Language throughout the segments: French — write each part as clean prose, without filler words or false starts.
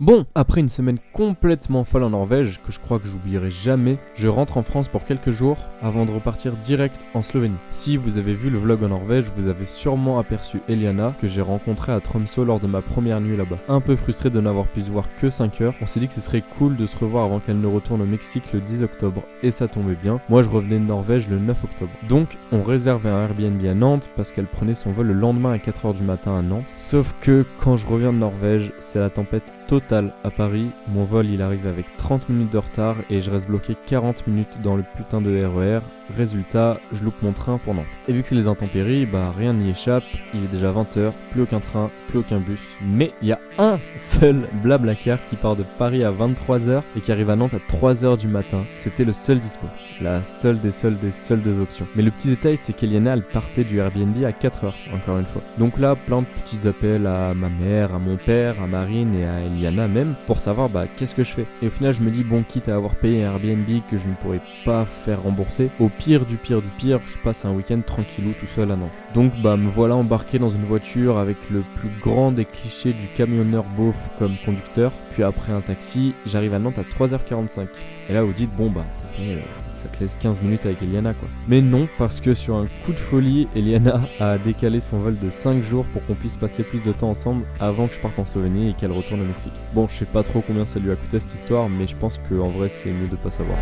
Bon, après une semaine complètement folle en Norvège, que je crois que j'oublierai jamais, je rentre en France pour quelques jours avant de repartir direct en Slovénie. Si vous avez vu le vlog en Norvège, vous avez sûrement aperçu Eliana, que j'ai rencontrée à Tromsø lors de ma première nuit là-bas. Un peu frustré de n'avoir pu se voir que 5 heures, on s'est dit que ce serait cool de se revoir avant qu'elle ne retourne au Mexique le 10 octobre, et ça tombait bien. Moi je revenais de Norvège le 9 octobre. Donc on réservait un Airbnb à Nantes parce qu'elle prenait son vol le lendemain à 4h du matin à Nantes. Sauf que quand je reviens de Norvège, c'est la tempête totale à Paris. Mon vol il arrive avec 30 minutes de retard et je reste bloqué 40 minutes dans le putain de RER. Résultat, je loupe mon train pour Nantes. Et vu que c'est les intempéries, rien n'y échappe, il est déjà 20h, plus aucun train, plus aucun bus. Mais il y a un seul Blablacar qui part de Paris à 23h et qui arrive à Nantes à 3h du matin. C'était le seul dispo. La seule des options. Mais le petit détail, c'est qu'Eliana, elle partait du Airbnb à 4h, encore une fois. Donc là, plein de petits appels à ma mère, à mon père, à Marine et à Eliana même, pour savoir qu'est-ce que je fais. Et au final, je me dis, bon, quitte à avoir payé un Airbnb que je ne pourrais pas faire rembourser, au pire du pire, je passe un week-end tranquillou tout seul à Nantes. Donc me voilà embarqué dans une voiture avec le plus grand des clichés du camionneur beauf comme conducteur, puis après un taxi, j'arrive à Nantes à 3h45. Et là vous dites ça te laisse 15 minutes avec Eliana quoi. Mais non, parce que sur un coup de folie, Eliana a décalé son vol de 5 jours pour qu'on puisse passer plus de temps ensemble avant que je parte en Slovénie et qu'elle retourne au Mexique. Bon, je sais pas trop combien ça lui a coûté cette histoire, mais je pense qu'en vrai c'est mieux de pas savoir.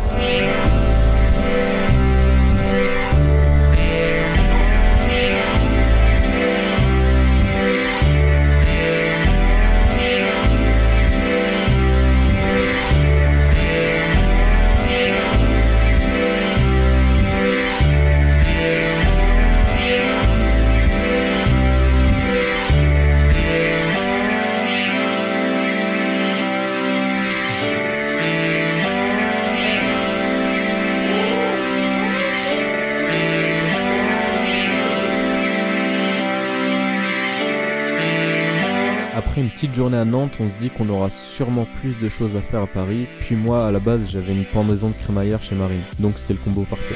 Après une petite journée à Nantes, on se dit qu'on aura sûrement plus de choses à faire à Paris. Puis moi, à la base, j'avais une pendaison de crémaillère chez Marine. Donc c'était le combo parfait.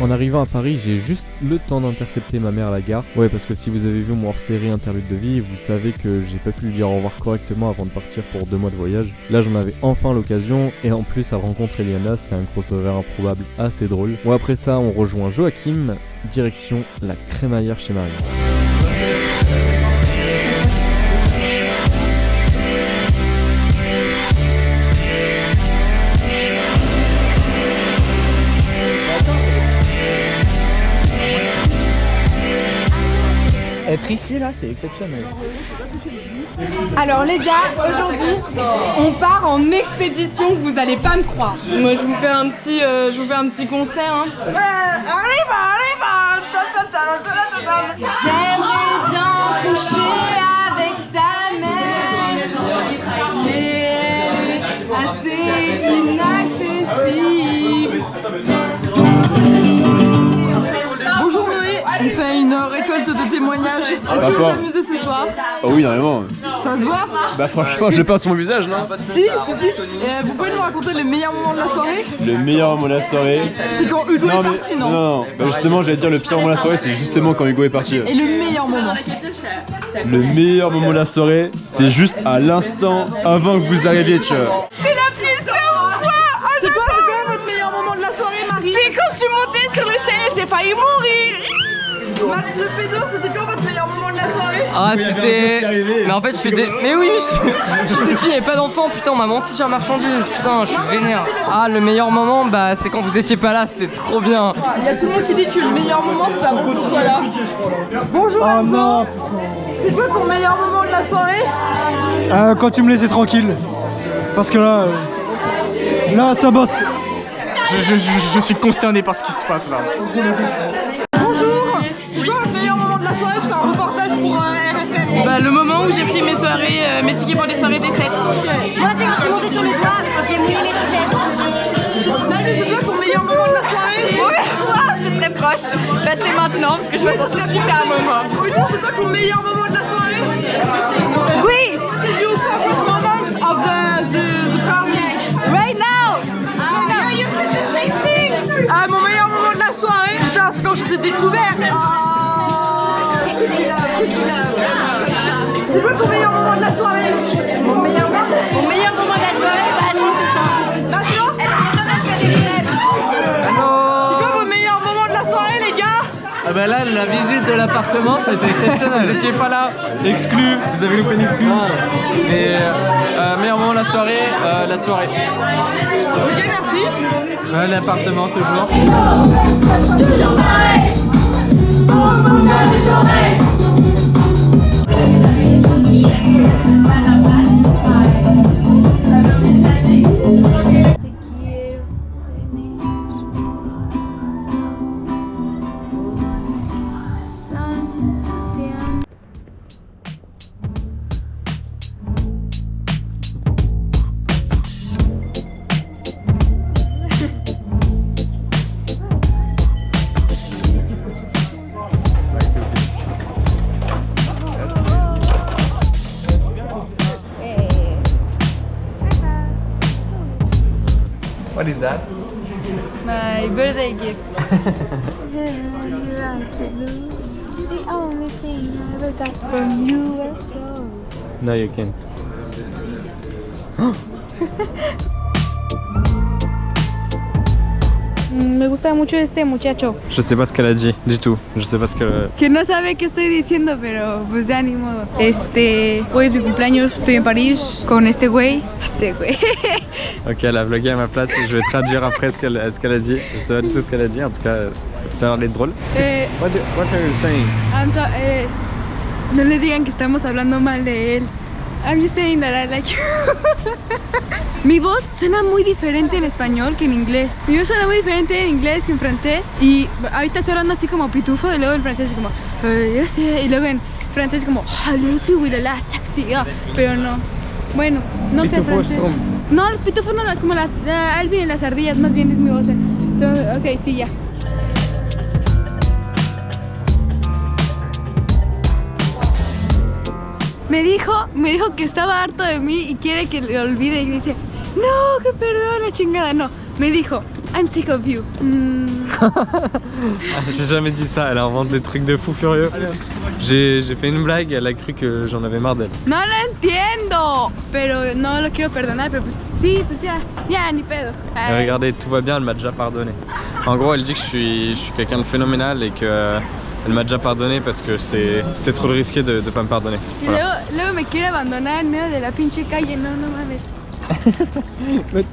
En arrivant à Paris, j'ai juste le temps d'intercepter ma mère à la gare. Ouais, parce que si vous avez vu mon hors-série Interlude de vie, vous savez que j'ai pas pu lui dire au revoir correctement avant de partir pour 2 mois de voyage. Là, j'en avais enfin l'occasion, et en plus, à rencontrer Eliana, c'était un crossover improbable assez drôle. Bon, après ça, on rejoint Joachim, direction la crémaillère chez Marine. Être ici là, c'est exceptionnel. Alors les gars, aujourd'hui, on part en expédition, vous allez pas me croire. Moi je vous fais un petit concert. Hein. J'aimerais bien coucher avec ta mère, mais elle est assez inaccessible. Bonjour Noé, on fait une récolte de témoignages. Est-ce que vous vous amusez ce soir? Oh oui, énormément. Ça se voit? Franchement, je le porte sur mon visage, non? Si. Vous pouvez nous raconter le meilleur moment de la soirée? Le meilleur moment de la soirée... C'est quand Hugo est parti, non? Non. Justement, j'allais dire le pire moment de la soirée, c'est justement quand Hugo est parti. Et le meilleur moment? Le meilleur moment de la soirée, c'était juste à l'instant avant que vous arriviez, tu vois. C'est la fiesta ou quoi? C'est quoi votre meilleur moment de la soirée, Marie? C'est quand je suis montée sur le chalet, j'ai failli mourir. Max le pédo, c'était quand votre meilleur moment de la soirée? Ah c'était... Mais en fait je suis Mais oui, je suis déçu, il n'y avait pas d'enfant, putain on m'a menti sur la marchandise, putain je suis vénère. Ah le meilleur moment, c'est quand vous étiez pas là, c'était trop bien. Il y a tout le monde qui dit que le meilleur moment c'est avant que tu sois là. Bonjour Enzo. C'est quoi ton meilleur moment de la soirée? Quand tu me laissais tranquille. Parce que là ça bosse. Je suis consterné par ce qui se passe là. Bonjour. C'est quoi votre meilleur moment de la soirée? Je fais un reportage pour RFM. Le moment où j'ai pris mes soirées, mes tickets pour les soirées des 7. Moi c'est quand je suis montée sur le toit, j'ai mouillé mes chaussettes. Salut, c'est quoi ton meilleur moment de la soirée? C'est très proche. C'est maintenant parce que je passe un super moment. Olivier, c'est toi ton meilleur moment de la soirée? Oui. Did you favorite moment of the soirée. Putain, c'est quand je vous ai découvert. C'est quoi ton meilleur moment de la soirée? Mon meilleur moment de la soirée, bah je pense que c'est ça. Maintenant elle me donne un des crêpes. C'est quoi vos meilleurs moments de la soirée, les gars? Ah bah là, la visite de l'appartement, ça a été exceptionnel. Vous étiez pas là, exclu, vous avez loupé une exclu. Mais meilleur moment de la soirée, la soirée. Ok, merci. L'appartement toujours. What is that? My birthday gift. The only thing I ever got from you was so. No, you can't. Me gusta mucho este muchacho. Je sais pas ce qu'elle a dit du tout. Je sais pas ce que. Que no sabe qué estoy diciendo, pero pues ya ni modo. Hoy es mi cumpleaños, estoy en París con este güey. Ok, elle a vlogué à ma place et je vais traduire après ce qu'elle a dit. Je sais pas du tout ce qu'elle a dit, en tout cas, ça a l'air d'être drôle. What are you saying? No le digan que estamos hablando mal de él. I'm just saying that I like you. Mi voz suena muy diferente en español que en inglés. Mi voz suena muy diferente en inglés que en francés. Y ahorita estoy hablando así como pitufo, y luego en francés como yo sé, y luego en francés como sexy. Pero no. Bueno, no sé francés. No, los pitufos no, como las Alvin y las ardillas, más bien es mi voz. Entonces, ok, sí, ya. Me dijo que estaba harto de mí y quiere que le olvide y me dice, no, que perdone, chingada, no. Me dijo, I'm sick of you. J'ai jamais dit ça, elle invente des trucs de fou furieux. J'ai fait une blague, elle a cru que j'en avais marre d'elle. No lo entiendo, pero no lo quiero perdonar, pero pues sí, pues ya, ni pedo. Regardez, tout va bien, elle m'a déjà pardonné. En gros, elle dit que je suis quelqu'un de phénoménal et que elle m'a déjà pardonné parce que c'est trop risqué de pas me pardonner. Y luego me quiere abandonar en medio de la pinche calle, no mames. But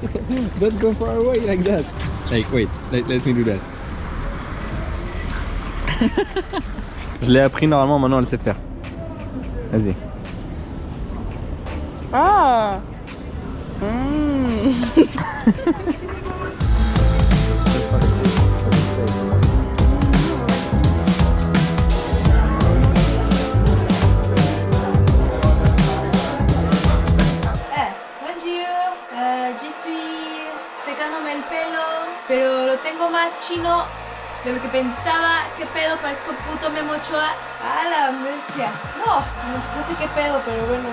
don't go far away like that. Like, wait, let me do that. Je l'ai appris normalement, maintenant elle sait faire. Vas-y. Ah. Secándome el pelo, pero lo tengo más chino de lo que pensaba. ¿Qué pedo? Parezco puto Memo Ochoa. ¡A la bestia! No sé qué pedo, pero bueno,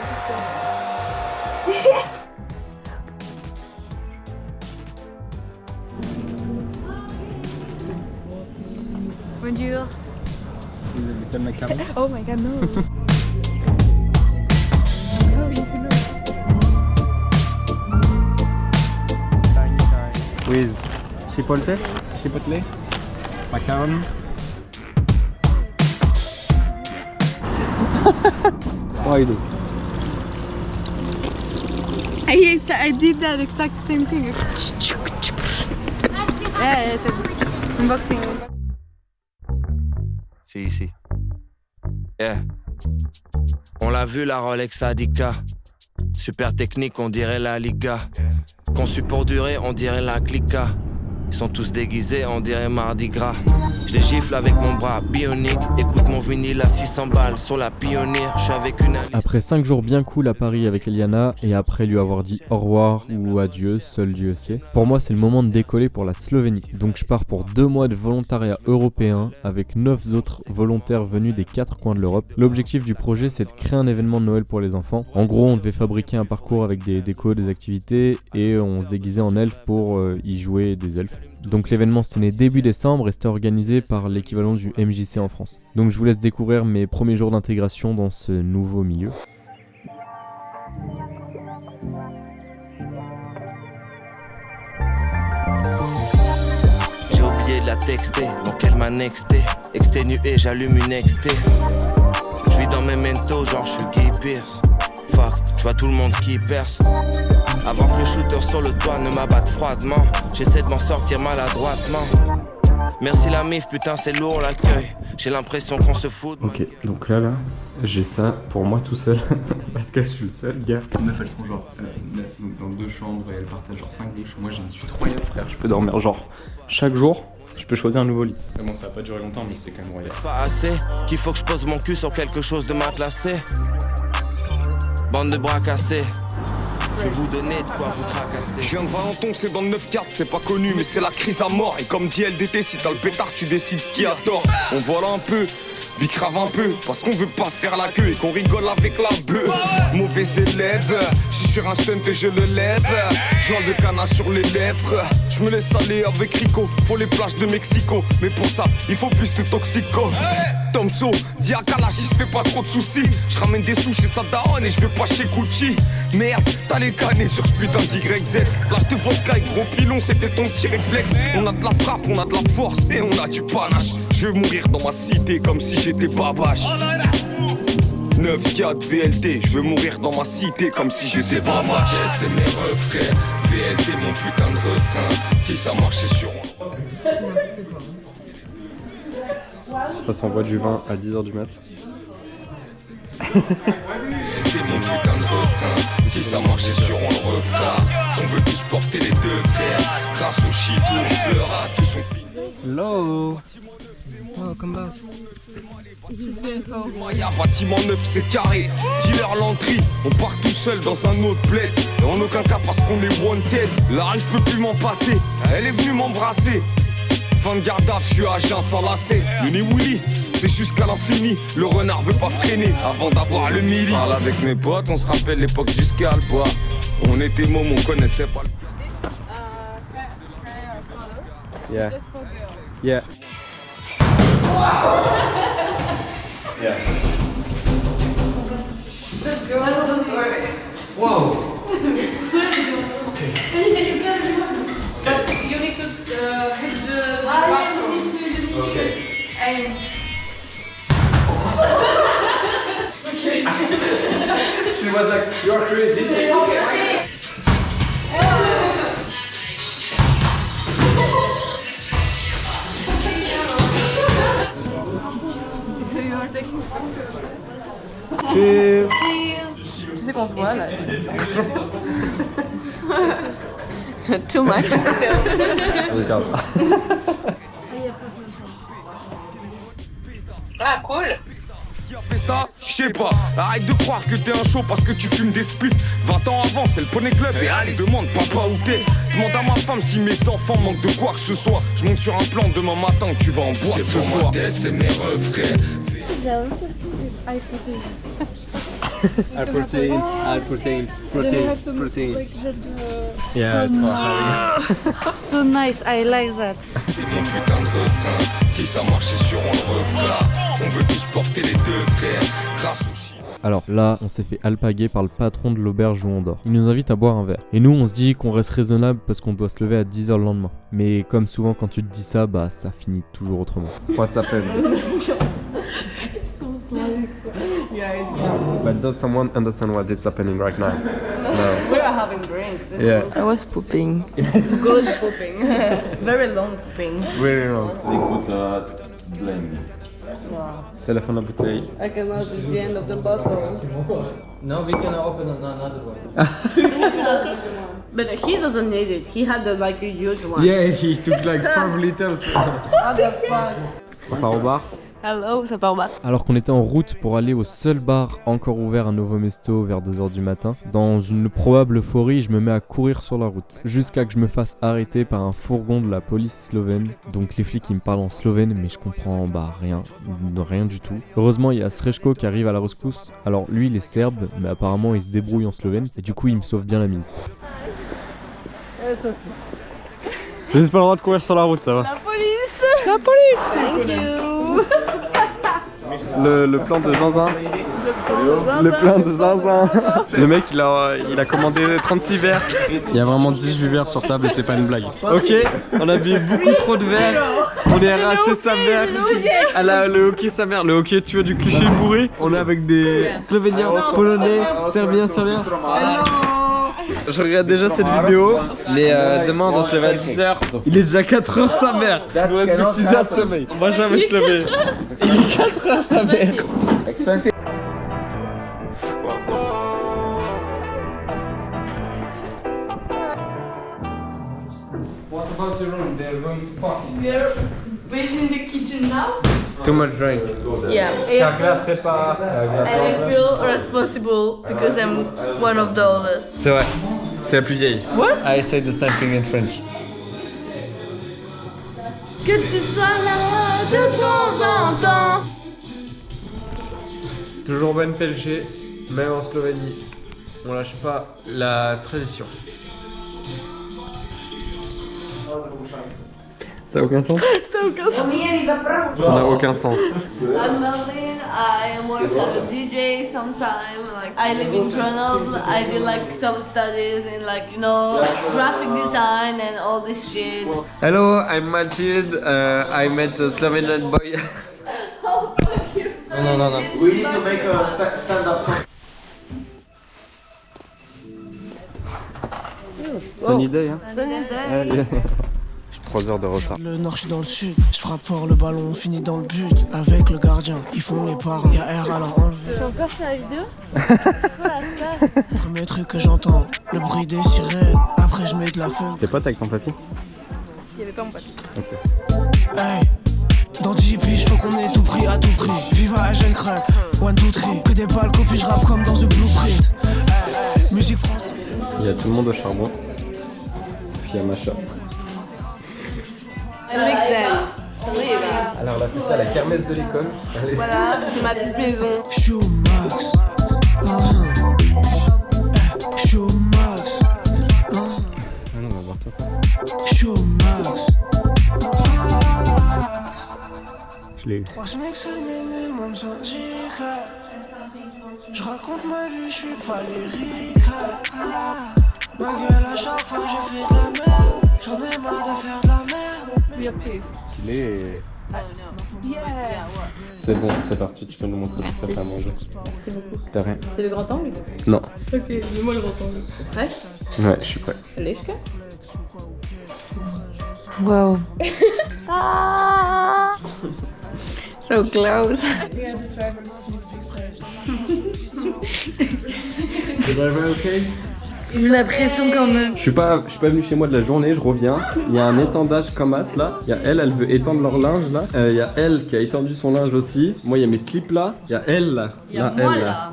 Bonjour. Oh my god, no. With chipotle, macaron. Why do? I did that exact same thing. Yeah, it's unboxing. Si. Yeah. On l'a vu la Rolex Adica. Super technique, on dirait la Liga. Conçu pour durer, on dirait la Clica. Ils sont tous déguisés, on dirait Mardi Gras. Je les gifle avec mon bras bionique. Écoute mon vinyle à 600 balles sur la pionnière. Je suis avec une Alice. Après 5 jours bien cool à Paris avec Eliana et après lui avoir dit au revoir ou adieu, seul Dieu sait, pour moi c'est le moment de décoller pour la Slovénie. Donc je pars pour 2 mois de volontariat européen avec 9 autres volontaires venus des 4 coins de l'Europe. L'objectif du projet c'est de créer un événement de Noël pour les enfants. En gros on devait fabriquer un parcours avec des décos, des activités et on se déguisait en elfes pour y jouer des elfes. Donc l'événement se tenait début décembre et c'était organisé par l'équivalent du MJC en France. Donc je vous laisse découvrir mes premiers jours d'intégration dans ce nouveau milieu. J'ai oublié de la texter, donc elle m'a nexté. Exténué, j'allume une XT. Je vis dans mes mentos, genre je suis Guy Pearce. Fuck, je vois tout le monde qui perce. Avant que le shooter sur le toit ne m'abatte froidement, j'essaie de m'en sortir maladroitement. Merci la mif, putain c'est lourd l'accueil. J'ai l'impression qu'on se fout. Ok, donc là, j'ai ça pour moi tout seul. Parce que je suis le seul gars. Les meufs elles sont genre 9, donc dans 2 chambres et elles partagent genre 5 douches. Moi j'ai une suite royale, frère. Je peux dormir genre chaque jour, je peux choisir un nouveau lit. Mais bon, ça va pas durer longtemps, mais c'est quand même royal. Pas assez, qu'il faut que je pose mon cul sur quelque chose de matelassé. Bande de bras cassés. Je vais vous donner de quoi vous tracasser. Je viens de Valenton, c'est dans le 9-4, c'est pas connu, mais c'est la crise à mort. Et comme dit LDT, si t'as le pétard, tu décides qui a tort. On vole un peu, bicrave un peu, parce qu'on veut pas faire la queue et qu'on rigole avec la bœuf. Mauvais élève, j'suis sur un stunt et je le lève. Joint de canard sur les lèvres, je me laisse aller avec Rico. Faut les plages de Mexico, mais pour ça, il faut plus de toxico. Tomso, dis à Kalash, il se fait pas trop de soucis. Je ramène des sous chez sa daronne et je vais pas chez Gucci. Merde, t'as les canets sur ce putain d'YZ. Flash de vodka et gros pilon, c'était ton petit réflexe. On a de la frappe, on a de la force et on a du panache. Je veux mourir dans ma cité comme si j'étais Babache. 9-4 VLT, je veux mourir dans ma cité comme si j'étais Babache. C'est mes refrains, VLT mon putain de refrain. Si ça marchait sur moi. Ça s'envoie du vin à 10h du mat. C'est mon putain de refrain. Si ça marchait sur on le refera. On veut tous porter les 2 frères. Grâce au shit où on pleura, tous sont finis. Hello. Oh, come back. Y'a bâtiment neuf, c'est carré. Dealer l'entrée, on part tout seul dans un autre bled. Et en aucun cas parce qu'on est wanted. La rue, je peux plus m'en passer. Elle est venue m'embrasser. Fin de garde à vue, je suis agent sans lacet. Le nez Willy, c'est jusqu'à l'infini. Le renard veut pas freiner avant d'avoir le mili. Parle avec mes potes, on se rappelle l'époque du scalp. On était mômes, on connaissait pas le. Yeah. Yeah. Yeah. Let's go. Wow. You need to hit the bathroom. Okay. And She was like, you're crazy. Okay. Cheers. Tu sais qu'on se voit là. too much. Regarde. Ah, cool. Qui a fait ça? Je sais pas. Arrête de croire que t'es un show parce que tu fumes des spliffs. 20 ans avant, c'est le Poney Club. Et allez, demande papa où t'es. Demande à ma femme si mes enfants manquent de quoi que ce soit. Je monte sur un plan demain matin, tu vas en boîte ce soir. C'est mes refrains. Protein. Yeah, it's So nice, I like that. C'est mon putain de refrain. Si ça marchait sur on le refera. On veut tous porter les 2 frères. Grâce au chien. Alors là, on s'est fait alpaguer par le patron de l'auberge où on dort. Il nous invite à boire un verre. Et nous, on se dit qu'on reste raisonnable parce qu'on doit se lever à 10h le lendemain. Mais comme souvent quand tu te dis ça, bah ça finit toujours autrement. What's happened? Yeah, it's But does someone understand what is happening right now? No. We are having drinks. Yeah. I was pooping. Good pooping. Very long pooping. Really wrong. Blame. C'est la fin de la bouteille. I cannot, it's the end of the bottle. No, we can open another one. But he doesn't need it. He had like a huge one. Yeah, he took like 5 liters. What the fuck? Ça part au bar. Hello, ça part au bar. Alors qu'on était en route pour aller au seul bar encore ouvert à Novo Mesto vers 2h du matin, dans une probable euphorie, je me mets à courir sur la route, jusqu'à que je me fasse arrêter par un fourgon de la police slovène. Donc les flics ils me parlent en slovène, mais je comprends rien du tout. Heureusement il y a Srečko qui arrive à la rescousse. Alors lui il est serbe, mais apparemment il se débrouille en slovène, et du coup il me sauve bien la mise. Je laisse pas le droit de courir sur la route, ça va. La police. La police. Thank you. Le plan de zinzin. Le plan de zinzin. Le mec il a commandé 36 verres. Il y a vraiment 18 verres sur table et c'est pas une blague. Ok, on a bu beaucoup trop de verres. On est arraché sa mère. Le hockey sa mère. Le hockey tu vois du cliché bourré. On est avec des Slovéniens, Polonais, Serbiens. Je regarde déjà cette vidéo, mais demain on doit se lever à 10h. Il est déjà 4h sa mère. Il nous reste plus que 6 heures de sommeil. On va jamais se lever. Il est 4h sa mère. What about your room? They're going fucking. We are waiting in the kitchen now. Too much drink. Yeah. Ta glace répare. And I feel responsible because I'm one of the oldest. C'est vrai. C'est la plus vieille. What? I say the same thing in French. Que tu sois là de temps en temps. Toujours bonne PLG, même en Slovénie. On lâche pas la tradition. Ça n'a aucun sens. Ça n'a aucun sens. Ça n'a aucun sens. I'm Merlin, I work as a DJ sometime, like I live in Grenoble, I did like some studies in like, you know, graphic design and all this shit. Hello, I'm Majid, I met a Slovenian boy. Oh, fuck you. No. We need to make a stand-up. Sunny day, hein. Sunny day. Allez. 3 heures de retard. Le nord, je suis dans le sud. Je frappe fort le ballon, on finit dans le but. Avec le gardien, ils font les parents. Y'a R alors enlevé. Je suis encore sur la vidéo. Premier truc que j'entends, le bruit des sirènes. Après, je mets de la fun. T'es pote avec ton papy? Il y avait pas mon pote. Ok. Hey, dans 10 piges, faut qu'on ait tout pris à tout prix. Viva à jeune crack, 1, 2, 3. Que des balles, copies, je rappe comme dans The Blueprint. Hey, musique française. Il y a tout le monde au charbon. Puis il y a Macha. I like that. Alors on a fait ça à la kermesse de l'école. Allez. Voilà, c'est ma petite maison. Showmax. Showmax. Ah non, on va voir toi. Showmax. Je l'ai eu. 3 semaines, c'est le minimum syndical. Je raconte ma vie, je suis pas lyrique. Ma gueule à chaque fois, je fais de la merde. J'en ai marre de faire de la merde. Stylé. C'est bon, c'est parti, tu peux nous montrer ce que t'as fait à manger. Merci beaucoup. T'as rien? C'est le grand angle? Non. Ok, mets-moi le grand angle. Prêt? Ouais, je suis prêt. Lechka? Wow. Ah! So close. The driver okay? J'ai la pression quand même. Je suis pas venu chez moi de la journée, je reviens. Il y a un étendage comme as là. Il y a elle veut étendre leur linge là. Il y a elle qui a étendu son linge aussi. Moi il y a mes slips là. Il y a elle là.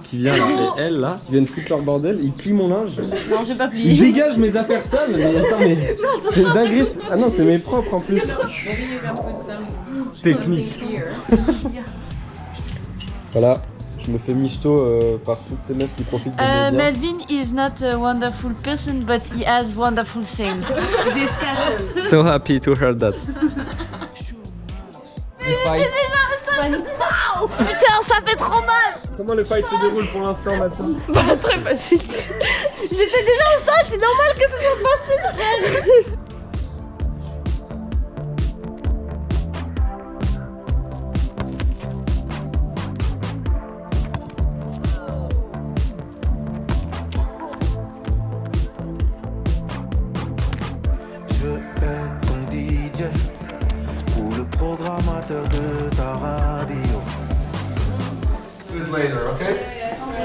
Qui vient là. Et elle là. Qui viennent foutre leur bordel. Ils plient mon linge. Non, j'ai pas plié. Ils dégagent mes affaires sales. Mais attends, mais. C'est une dinguerie. Ah non, c'est mes propres en plus. Technique. Voilà. Je me fais michto par toutes ces meufs qui profitent de mes biens. Melvin is not a wonderful person, but he has wonderful things. This castle. So happy to hear that. Putain, ça fait trop mal. Comment le fight se déroule pour l'instant maintenant? Bah, très facile. J'étais déjà au sol, c'est normal que ce soit facile. Je veux être ton DJ ou le programmateur de ta radio.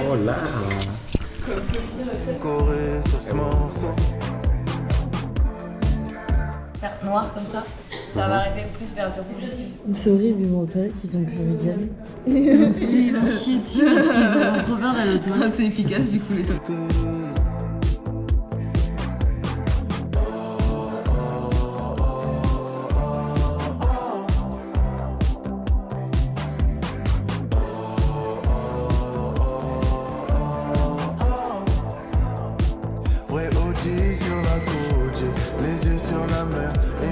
Oh là. Corée sur ce morceau. Faire noir comme ça, ça va arriver plus vers du rouge ici. C'est horrible, ils vont aux toilettes, ils ont plus envie d'y aller. Ils vont chier dessus parce qu'ils ont trop peur d'aller aux toilettes. C'est efficace du coup les toilettes. Vrai OG sur la côte, j'ai les yeux sur la mer et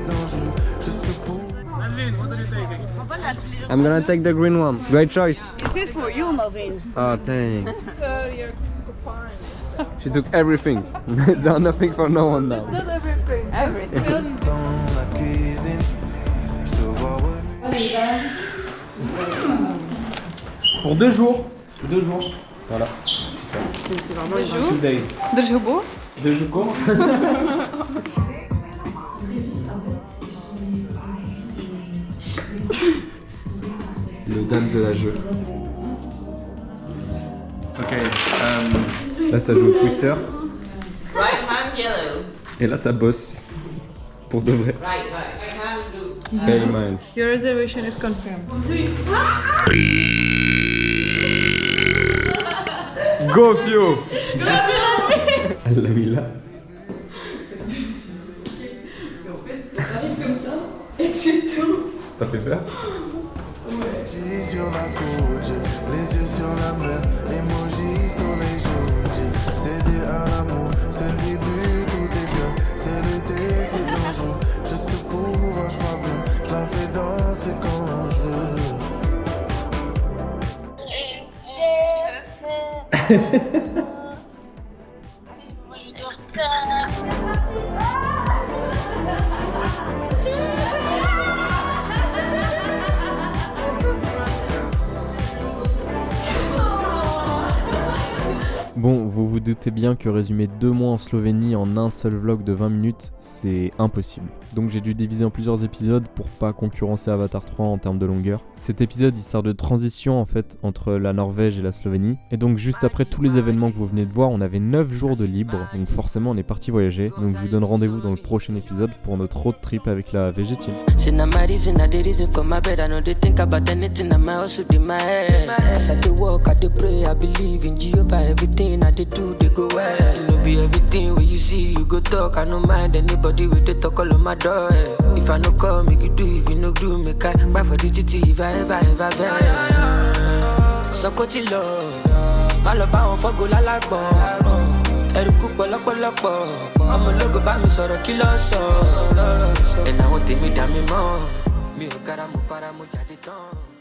dangereux. Je sais pour. I'm gonna take the green one. Great choice. This is for you, Marvin. Oh, thanks. She took everything. There's nothing for no one now. Not everything. Everything. Dans la cuisine, je te vois remuer. Pour 2 jours. 2 jours. Voilà. C'est ça. Deux jours. 2 days. 2 jours beaux. 2 jours courts. Le dame de la jeu. Ok. Là ça joue au Twister. Right hand yellow. Et là ça bosse. Pour de vrai. Right hand blue. Pay mine. Your reservation is confirmed. Go Fio. Elle l'a mis là. Ça fait peur? J'ai sur la côte, j'ai les yeux sur la mer, emoji sur les joues, j'ai cédé à l'amour, c'est le début, tout est bien, c'est l'été, c'est dangereux, je sais pouvoir, je crois bien, je la fais danser quand je veux. Bon, vous vous doutez bien que résumer 2 mois en Slovénie en un seul vlog de 20 minutes, c'est impossible. Donc j'ai dû diviser en plusieurs épisodes pour pas concurrencer Avatar 3 en termes de longueur. Cet épisode il sert de transition en fait entre la Norvège et la Slovénie. Et donc juste après tous les événements que vous venez de voir, on avait 9 jours de libre, donc forcément on est parti voyager. Donc je vous donne rendez-vous dans le prochain épisode pour notre road trip avec la VG Team. Go well. You know be everything when you see you go talk. I no mind anybody with the talk all on my door. If I no call, make you do. If you no do, make I buy for the TT. If I ever vex. So go to love. Má lọ bá wọn fọ́gò lálàgbọ̀n. Ẹrù kú pọ̀lọ́pọ̀lọpọ̀. Ọmọ ológo bá mi sọ̀rọ̀ kí ló ń sọ. Ẹ̀nà àwọn tèmi dà mí mọ́. Mi ò kára mo para mo jáde tán.